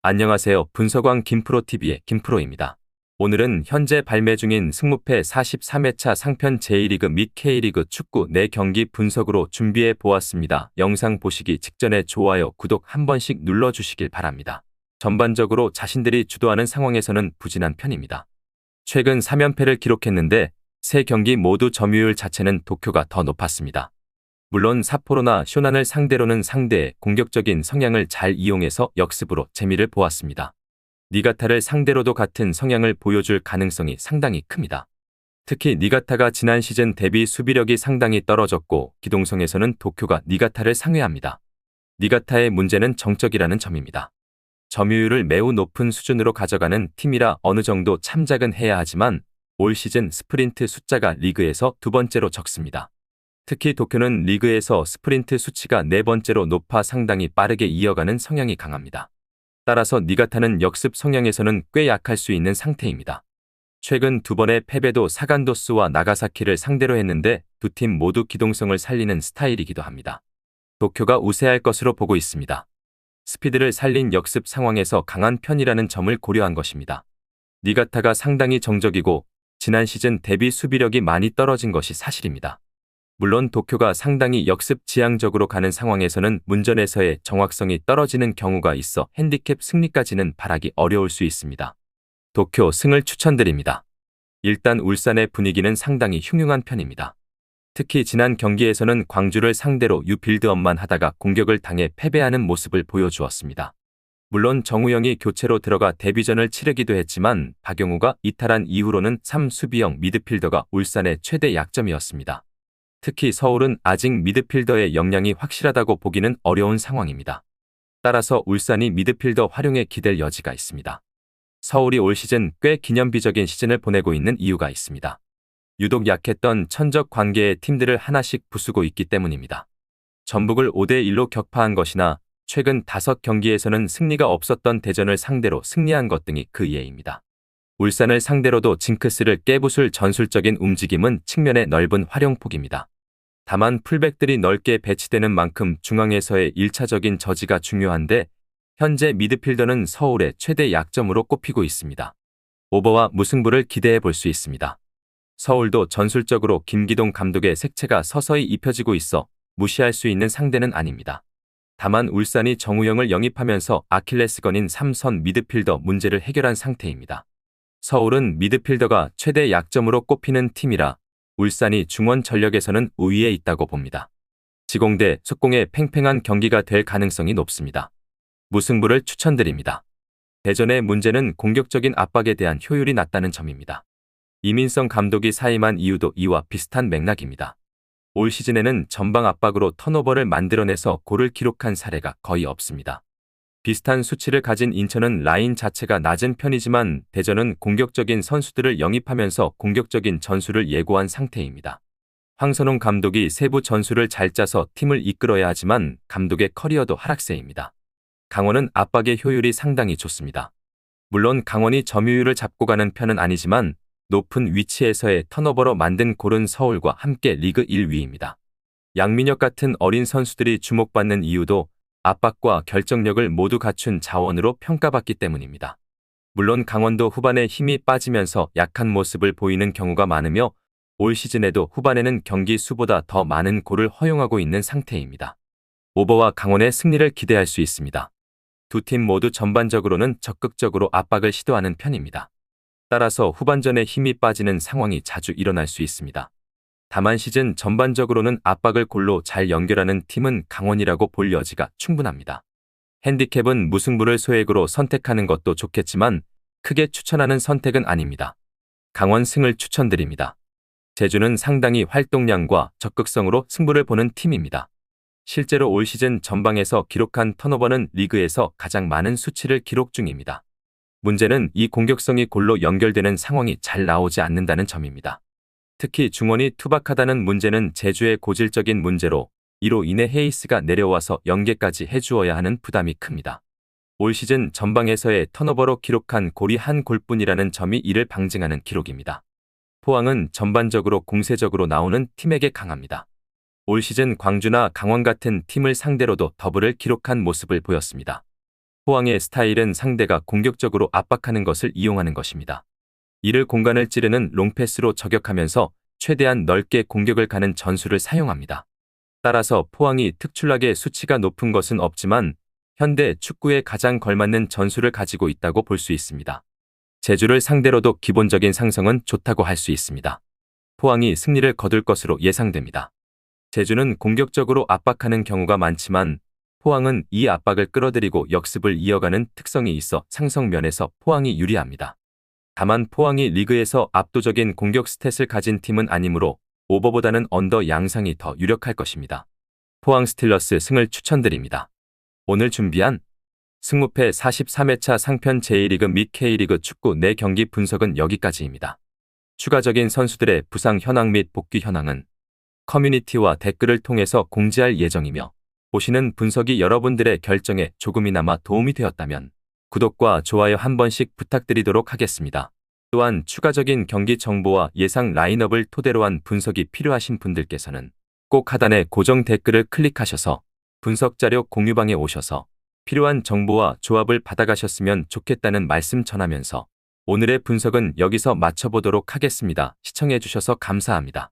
안녕하세요. 분석왕 김프로TV의 김프로입니다. 오늘은 현재 발매 중인 승무패 43회차 상편 J리그 및 K리그 축구 4경기 분석으로 준비해 보았습니다. 영상 보시기 직전에 좋아요, 구독 한 번씩 눌러주시길 바랍니다. 전반적으로 자신들이 주도하는 상황에서는 부진한 편입니다. 최근 3연패를 기록했는데 3경기 모두 점유율 자체는 도쿄가 더 높았습니다. 물론 삿포로나 쇼난을 상대로는 상대의 공격적인 성향을 잘 이용해서 역습으로 재미를 보았습니다. 니가타를 상대로도 같은 성향을 보여줄 가능성이 상당히 큽니다. 특히 니가타가 지난 시즌 대비 수비력이 상당히 떨어졌고 기동성에서는 도쿄가 니가타를 상회합니다. 니가타의 문제는 정적이라는 점입니다. 점유율을 매우 높은 수준으로 가져가는 팀이라 어느 정도 참작은 해야 하지만 올 시즌 스프린트 숫자가 리그에서 2번째로 적습니다. 특히 도쿄는 리그에서 스프린트 수치가 4번째로 높아 상당히 빠르게 이어가는 성향이 강합니다. 따라서 니가타는 역습 성향에서는 꽤 약할 수 있는 상태입니다. 최근 2번의 패배도 사간도스와 나가사키를 상대로 했는데 두 팀 모두 기동성을 살리는 스타일이기도 합니다. 도쿄가 우세할 것으로 보고 있습니다. 스피드를 살린 역습 상황에서 강한 편이라는 점을 고려한 것입니다. 니가타가 상당히 정적이고 지난 시즌 대비 수비력이 많이 떨어진 것이 사실입니다. 물론 도쿄가 상당히 역습 지향적으로 가는 상황에서는 문전에서의 정확성이 떨어지는 경우가 있어 핸디캡 승리까지는 바라기 어려울 수 있습니다. 도쿄 승을 추천드립니다. 일단 울산의 분위기는 상당히 흉흉한 편입니다. 특히 지난 경기에서는 광주를 상대로 유빌드업만 하다가 공격을 당해 패배하는 모습을 보여주었습니다. 물론 정우영이 교체로 들어가 데뷔전을 치르기도 했지만 박용우가 이탈한 이후로는 3수비형 미드필더가 울산의 최대 약점이었습니다. 특히 서울은 아직 미드필더의 역량이 확실하다고 보기는 어려운 상황입니다. 따라서 울산이 미드필더 활용에 기댈 여지가 있습니다. 서울이 올 시즌 꽤 기념비적인 시즌을 보내고 있는 이유가 있습니다. 유독 약했던 천적 관계의 팀들을 하나씩 부수고 있기 때문입니다. 전북을 5대1로 격파한 것이나 최근 5경기에서는 승리가 없었던 대전을 상대로 승리한 것 등이 그 예입니다. 울산을 상대로도 징크스를 깨부술 전술적인 움직임은 측면의 넓은 활용폭입니다. 다만 풀백들이 넓게 배치되는 만큼 중앙에서의 1차적인 저지가 중요한데 현재 미드필더는 서울의 최대 약점으로 꼽히고 있습니다. 오버와 무승부를 기대해 볼 수 있습니다. 서울도 전술적으로 김기동 감독의 색채가 서서히 입혀지고 있어 무시할 수 있는 상대는 아닙니다. 다만 울산이 정우영을 영입하면서 아킬레스건인 3선 미드필더 문제를 해결한 상태입니다. 서울은 미드필더가 최대 약점으로 꼽히는 팀이라 울산이 중원 전력에서는 우위에 있다고 봅니다. 지공대 속공의 팽팽한 경기가 될 가능성이 높습니다. 무승부를 추천드립니다. 대전의 문제는 공격적인 압박에 대한 효율이 낮다는 점입니다. 이민성 감독이 사임한 이유도 이와 비슷한 맥락입니다. 올 시즌에는 전방 압박으로 턴오버를 만들어내서 골을 기록한 사례가 거의 없습니다. 비슷한 수치를 가진 인천은 라인 자체가 낮은 편이지만 대전은 공격적인 선수들을 영입하면서 공격적인 전술을 예고한 상태입니다. 황선홍 감독이 세부 전술을 잘 짜서 팀을 이끌어야 하지만 감독의 커리어도 하락세입니다. 강원은 압박의 효율이 상당히 좋습니다. 물론 강원이 점유율을 잡고 가는 편은 아니지만 높은 위치에서의 턴오버로 만든 골은 서울과 함께 리그 1위입니다. 양민혁 같은 어린 선수들이 주목받는 이유도 압박과 결정력을 모두 갖춘 자원으로 평가받기 때문입니다. 물론 강원도 후반에 힘이 빠지면서 약한 모습을 보이는 경우가 많으며 올 시즌에도 후반에는 경기 수보다 더 많은 골을 허용하고 있는 상태입니다. 오버와 강원의 승리를 기대할 수 있습니다. 두 팀 모두 전반적으로는 적극적으로 압박을 시도하는 편입니다. 따라서 후반전에 힘이 빠지는 상황이 자주 일어날 수 있습니다. 다만 시즌 전반적으로는 압박을 골로 잘 연결하는 팀은 강원이라고 볼 여지가 충분합니다. 핸디캡은 무승부를 소액으로 선택하는 것도 좋겠지만 크게 추천하는 선택은 아닙니다. 강원 승을 추천드립니다. 제주는 상당히 활동량과 적극성으로 승부를 보는 팀입니다. 실제로 올 시즌 전방에서 기록한 턴오버는 리그에서 가장 많은 수치를 기록 중입니다. 문제는 이 공격성이 골로 연결되는 상황이 잘 나오지 않는다는 점입니다. 특히 중원이 투박하다는 문제는 제주의 고질적인 문제로 이로 인해 헤이스가 내려와서 연계까지 해주어야 하는 부담이 큽니다. 올 시즌 전방에서의 턴오버로 기록한 골이 한 골뿐이라는 점이 이를 방증하는 기록입니다. 포항은 전반적으로 공세적으로 나오는 팀에게 강합니다. 올 시즌 광주나 강원 같은 팀을 상대로도 더블을 기록한 모습을 보였습니다. 포항의 스타일은 상대가 공격적으로 압박하는 것을 이용하는 것입니다. 이를 공간을 찌르는 롱패스로 저격하면서 최대한 넓게 공격을 가는 전술을 사용합니다. 따라서 포항이 특출나게 수치가 높은 것은 없지만 현대 축구에 가장 걸맞는 전술을 가지고 있다고 볼 수 있습니다. 제주를 상대로도 기본적인 상성은 좋다고 할 수 있습니다. 포항이 승리를 거둘 것으로 예상됩니다. 제주는 공격적으로 압박하는 경우가 많지만 포항은 이 압박을 끌어들이고 역습을 이어가는 특성이 있어 상성 면에서 포항이 유리합니다. 다만 포항이 리그에서 압도적인 공격 스탯을 가진 팀은 아니므로 오버보다는 언더 양상이 더 유력할 것입니다. 포항 스틸러스 승을 추천드립니다. 오늘 준비한 승무패 43회차 상편 제1리그 및 K리그 축구 4경기 분석은 여기까지입니다. 추가적인 선수들의 부상 현황 및 복귀 현황은 커뮤니티와 댓글을 통해서 공지할 예정이며 보시는 분석이 여러분들의 결정에 조금이나마 도움이 되었다면 구독과 좋아요 한 번씩 부탁드리도록 하겠습니다. 또한 추가적인 경기 정보와 예상 라인업을 토대로 한 분석이 필요하신 분들께서는 꼭 하단의 고정 댓글을 클릭하셔서 분석 자료 공유방에 오셔서 필요한 정보와 조합을 받아가셨으면 좋겠다는 말씀 전하면서 오늘의 분석은 여기서 마쳐보도록 하겠습니다. 시청해주셔서 감사합니다.